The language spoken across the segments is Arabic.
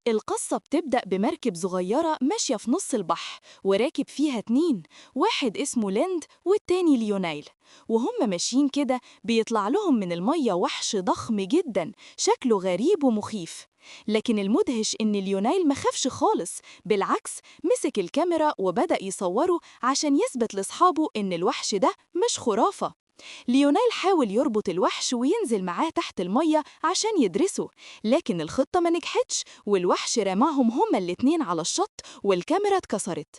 القصة بتبدأ بمركب صغيرة ماشية في نص البحر وراكب فيها اتنين، واحد اسمه ليند والتاني ليونيل. وهم ماشيين كده بيطلع لهم من المية وحش ضخم جدا شكله غريب ومخيف. لكن المدهش إن ليونيل مخافش خالص، بالعكس مسك الكاميرا وبدأ يصوره عشان يثبت لأصحابه إن الوحش ده مش خرافة. ليونيل حاول يربط الوحش وينزل معاه تحت المية عشان يدرسه، لكن الخطة ما نجحتش والوحش رماهم هما الاتنين على الشط والكاميرا اتكسرت.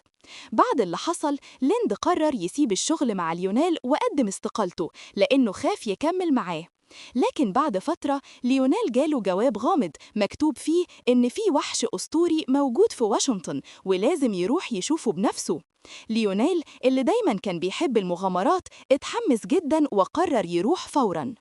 بعد اللي حصل ليند قرر يسيب الشغل مع ليونيل وقدم استقالته لأنه خاف يكمل معاه. لكن بعد فترة ليونيل جاله جواب غامض مكتوب فيه إن في وحش أسطوري موجود في واشنطن ولازم يروح يشوفه بنفسه. ليونيل اللي دايما كان بيحب المغامرات اتحمس جدا وقرر يروح فورا.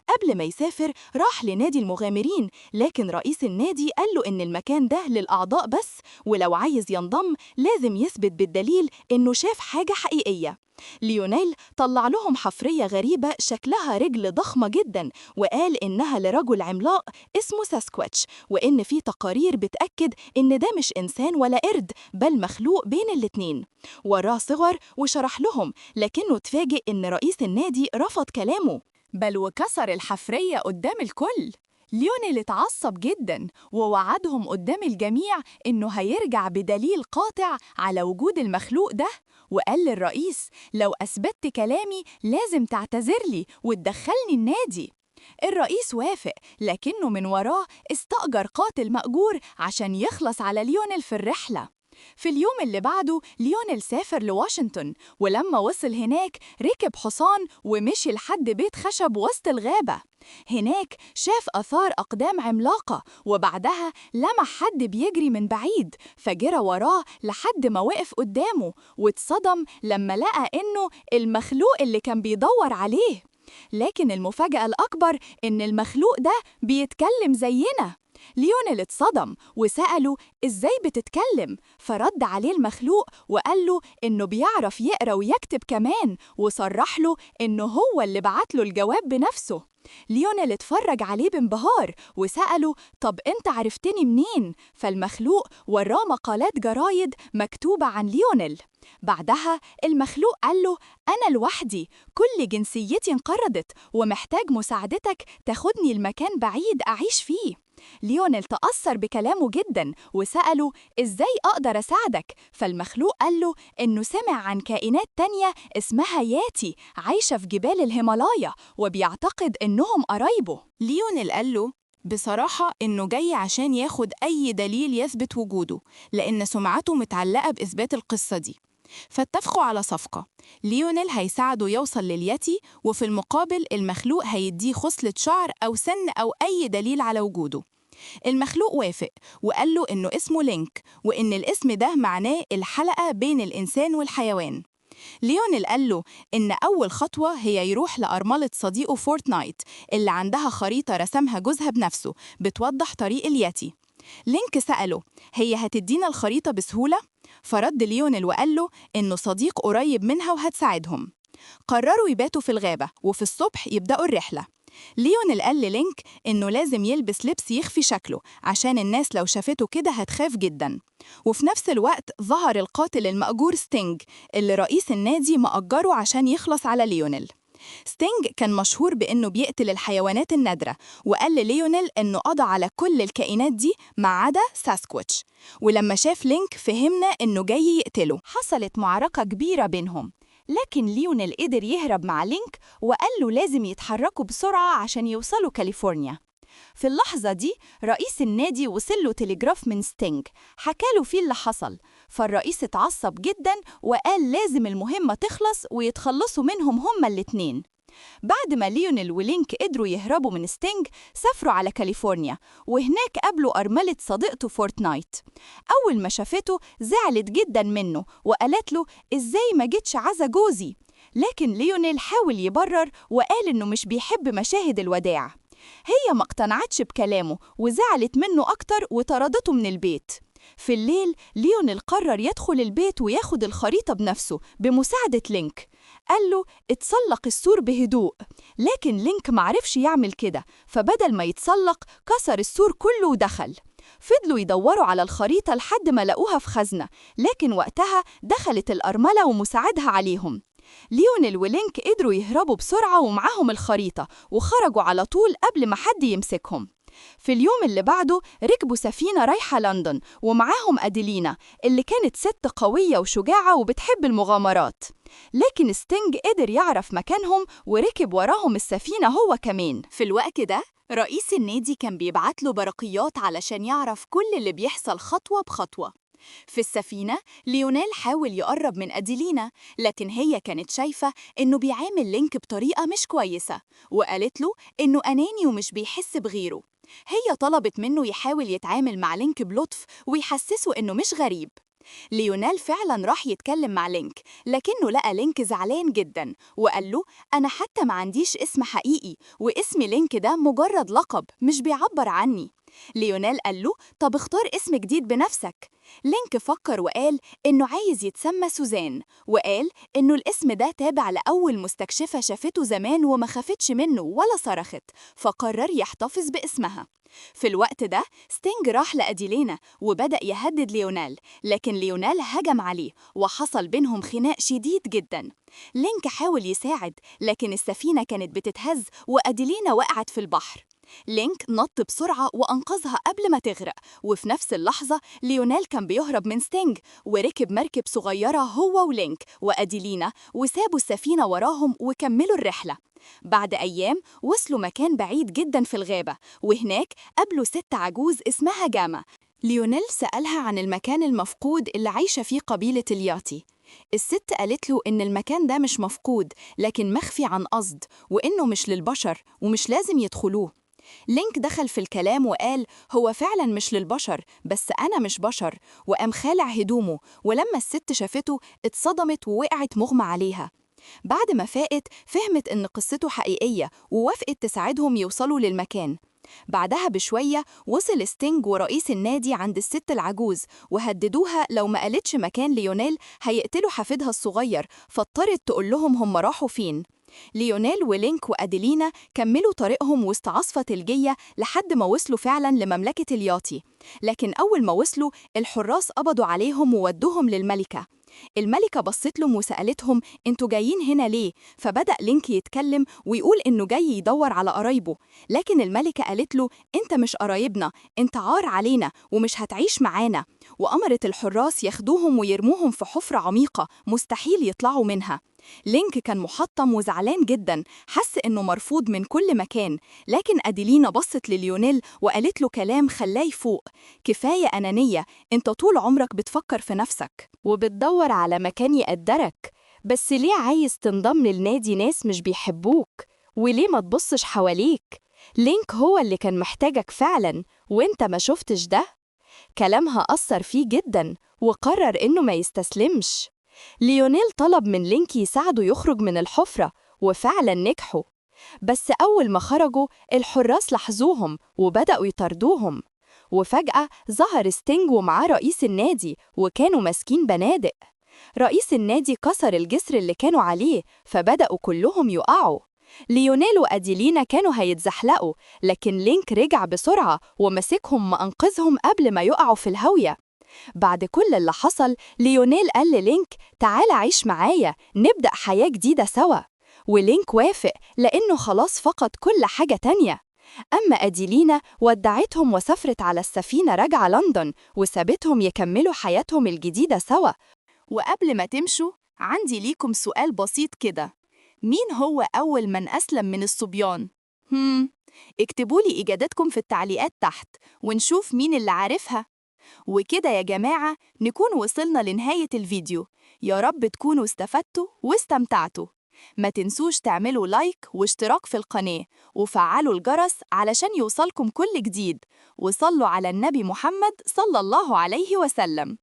قبل ما يسافر راح لنادي المغامرين، لكن رئيس النادي قال له إن المكان ده للأعضاء بس، ولو عايز ينضم لازم يثبت بالدليل إنه شاف حاجة حقيقية. ليونيل طلع لهم حفرية غريبة شكلها رجل ضخمة جدا وقال إنها لرجل عملاق اسمه ساسكواتش، وإن في تقارير بتأكد إن ده مش إنسان ولا قرد بل مخلوق بين الاتنين. وراه صور وشرح لهم، لكنه اتفاجئ إن رئيس النادي رفض كلامه بل وكسر الحفرية قدام الكل. ليونيل اتعصب جدا ووعدهم قدام الجميع إنه هيرجع بدليل قاطع على وجود المخلوق ده، وقال للرئيس لو أثبتت كلامي لازم تعتذرلي وتدخلني النادي. الرئيس وافق، لكنه من وراه استأجر قاتل مأجور عشان يخلص على ليونيل في الرحلة. في اليوم اللي بعده ليونيل سافر لواشنطن، ولما وصل هناك ركب حصان ومشي لحد بيت خشب وسط الغابة. هناك شاف آثار أقدام عملاقة، وبعدها لمح حد بيجري من بعيد فجرى وراه لحد ما وقف قدامه، واتصدم لما لقى إنه المخلوق اللي كان بيدور عليه. لكن المفاجأة الأكبر إن المخلوق ده بيتكلم زينا. ليونيل اتصدم وسأله إزاي بتتكلم، فرد عليه المخلوق وقال له إنه بيعرف يقرأ ويكتب كمان، وصرح له إنه هو اللي بعت له الجواب بنفسه. ليونيل اتفرج عليه بانبهار وسأله طب أنت عرفتني منين؟ فالمخلوق وراه مقالات جرايد مكتوبة عن ليونيل. بعدها المخلوق قال له أنا لوحدي، كل جنسيتي انقرضت ومحتاج مساعدتك تاخدني لمكان بعيد أعيش فيه. ليونيل تأثر بكلامه جدا وسأله إزاي أقدر أساعدك؟ فالمخلوق قال له إنه سمع عن كائنات تانية اسمها ياتي عايشة في جبال الهيمالايا وبيعتقد إنهم قرايبه. ليونيل قال له بصراحة إنه جاي عشان ياخد أي دليل يثبت وجوده، لأن سمعته متعلقة بإثبات القصة دي. فاتفقوا على صفقة، ليونيل هيساعده يوصل للياتي، وفي المقابل المخلوق هيديه خصلة شعر أو سن أو أي دليل على وجوده. المخلوق وافق وقال له إنه اسمه لينك، وإن الاسم ده معناه الحلقة بين الإنسان والحيوان. ليونيل قال له إن أول خطوة هي يروح لأرملة صديقه فورتنايت اللي عندها خريطة رسمها جوزها بنفسه بتوضح طريق الياتي. لينك سأله هي هتدينا الخريطة بسهولة؟ فرد ليونيل وقال له إنه صديق قريب منها وهتساعدهم. قرروا يباتوا في الغابة وفي الصبح يبدأوا الرحلة. ليونيل قال للينك إنه لازم يلبس لبس يخفي شكله عشان الناس لو شافته كده هتخاف جدا. وفي نفس الوقت ظهر القاتل المأجور ستينج اللي رئيس النادي مأجره عشان يخلص على ليونيل. ستينج كان مشهور بإنه بيقتل الحيوانات النادرة، وقال لليونيل إنه قضى على كل الكائنات دي ما عدا ساسكواتش. ولما شاف لينك فهمنا إنه جاي يقتله. حصلت معركة كبيرة بينهم، لكن ليونيل قدر يهرب مع لينك وقال له لازم يتحركوا بسرعة عشان يوصلوا كاليفورنيا. في اللحظة دي رئيس النادي وصله تليجراف من ستينج حكاله فيه اللي حصل، فالرئيس اتعصب جدا وقال لازم المهمة تخلص ويتخلصوا منهم هما الاتنين. بعد ما ليونيل ولينك قدروا يهربوا من ستينج سافروا على كاليفورنيا، وهناك قابلوا أرملة صديقته فورتنايت. أول ما شافته زعلت جدا منه وقالت له إزاي ما جيتش عزا جوزي، لكن ليونيل حاول يبرر وقال إنه مش بيحب مشاهد الوداع. هي ما اقتنعتش بكلامه وزعلت منه أكتر وطردته من البيت. في الليل ليونيل قرر يدخل البيت وياخد الخريطة بنفسه بمساعدة لينك. قال له اتسلق السور بهدوء، لكن لينك معرفش يعمل كده، فبدل ما يتسلق كسر السور كله ودخل. فضلوا يدوروا على الخريطة لحد ما لقوها في خزنة، لكن وقتها دخلت الأرملة ومساعدها عليهم. ليونيل ولينك قدروا يهربوا بسرعة ومعاهم الخريطة، وخرجوا على طول قبل ما حد يمسكهم. في اليوم اللي بعده ركبوا سفينة رايحة لندن، ومعاهم أديلينا اللي كانت ست قوية وشجاعة وبتحب المغامرات. لكن ستينج قدر يعرف مكانهم وركب وراهم السفينة هو كمان. في الوقت ده رئيس النادي كان بيبعت له برقيات علشان يعرف كل اللي بيحصل خطوة بخطوة. في السفينة ليونيل حاول يقرب من أديلينا، لكن هي كانت شايفة إنه بيعامل لينك بطريقة مش كويسة، وقالت له إنه أناني ومش بيحس بغيره. هي طلبت منه يحاول يتعامل مع لينك بلطف ويحسسه إنه مش غريب. ليونيل فعلا راح يتكلم مع لينك، لكنه لقى لينك زعلان جدا وقال له أنا حتى ما عنديش اسم حقيقي، واسم لينك ده مجرد لقب مش بيعبر عني. ليونيل قال له طب اختار اسم جديد بنفسك. لينك فكر وقال إنه عايز يتسمى سوزان، وقال إنه الاسم ده تابع لأول مستكشفة شافته زمان وما خافتش منه ولا صرخت، فقرر يحتفظ باسمها. في الوقت ده ستينج راح لأديلينا وبدأ يهدد ليونيل، لكن ليونيل هجم عليه وحصل بينهم خناق شديد جدا. لينك حاول يساعد، لكن السفينة كانت بتتهز وأديلينا وقعت في البحر. لينك نط بسرعة وأنقذها قبل ما تغرق، وفي نفس اللحظة ليونيل كان بيهرب من ستينج وركب مركب صغيرة هو ولينك وأديلينا، وسابوا السفينة وراهم وكملوا الرحلة. بعد أيام وصلوا مكان بعيد جدا في الغابة، وهناك قابلوا ست عجوز اسمها جاما. ليونيل سألها عن المكان المفقود اللي عايشة فيه قبيلة الياتي. الست قالت له إن المكان ده مش مفقود، لكن مخفي عن قصد، وإنه مش للبشر ومش لازم يدخلوه. لينك دخل في الكلام وقال هو فعلا مش للبشر، بس أنا مش بشر، وقام خالع هدومه، ولما الست شافته اتصدمت ووقعت مغمى عليها. بعد ما فاقت فهمت إن قصته حقيقية ووافقت تساعدهم يوصلوا للمكان. بعدها بشوية وصل ستينج ورئيس النادي عند الست العجوز، وهددوها لو ما قالتش مكان ليونيل هيقتلوا حفيدها الصغير، فاضطرت تقول لهم هم راحوا فين. ليونيل ولينك وأديلينا كملوا طريقهم وسط عاصفة ثلجية لحد ما وصلوا فعلا لمملكة الياتي، لكن أول ما وصلوا الحراس قبضوا عليهم وودوهم للملكة. الملكة بصت لهم وسألتهم انتوا جايين هنا ليه؟ فبدأ لينك يتكلم ويقول انه جاي يدور على قرايبه، لكن الملكة قالت له انت مش قرايبنا، انت عار علينا ومش هتعيش معانا، وأمرت الحراس ياخدوهم ويرموهم في حفرة عميقة مستحيل يطلعوا منها. لينك كان محطم وزعلان جدا، حس انه مرفوض من كل مكان، لكن أديلينا بصت لليونيل وقالت له كلام خلاه يفوق. كفاية أنانية، انت طول عمرك بتفكر في نفسك وبتدور على مكان يقدرك، بس ليه عايز تنضم للنادي ناس مش بيحبوك؟ وليه ما تبصش حواليك؟ لينك هو اللي كان محتاجك فعلا وانت ما شفتش ده. كلامها أثر فيه جدا وقرر إنه ما يستسلمش. ليونيل طلب من لينك يساعده يخرج من الحفرة، وفعلا نجحوا. بس أول ما خرجوا الحراس لاحظوهم وبدأوا يطردوهم، وفجأة ظهر ستينج ومعاه رئيس النادي وكانوا ماسكين بنادق. رئيس النادي كسر الجسر اللي كانوا عليه فبدأوا كلهم يقعوا. ليونيل وأديلينا كانوا هيتزحلقوا، لكن لينك رجع بسرعة ومسكهم وأنقذهم قبل ما يقعوا في الهاوية. بعد كل اللي حصل ليونيل قال للينك تعال عيش معايا نبدأ حياة جديدة سوا، ولينك وافق لأنه خلاص فقد كل حاجة تانية. أما أديلينا ودعتهم وسافرت على السفينة راجعة لندن وسابتهم يكملوا حياتهم الجديدة سوا. وقبل ما تمشوا عندي ليكم سؤال بسيط كده، مين هو أول من أسلم من الصبيان؟ اكتبوا لي إجاباتكم في التعليقات تحت ونشوف مين اللي عارفها. وكده يا جماعة نكون وصلنا لنهاية الفيديو، يا رب تكونوا استفدتوا واستمتعتوا. ما تنسوش تعملوا لايك واشتراك في القناة وفعلوا الجرس علشان يوصلكم كل جديد، وصلوا على النبي محمد صلى الله عليه وسلم.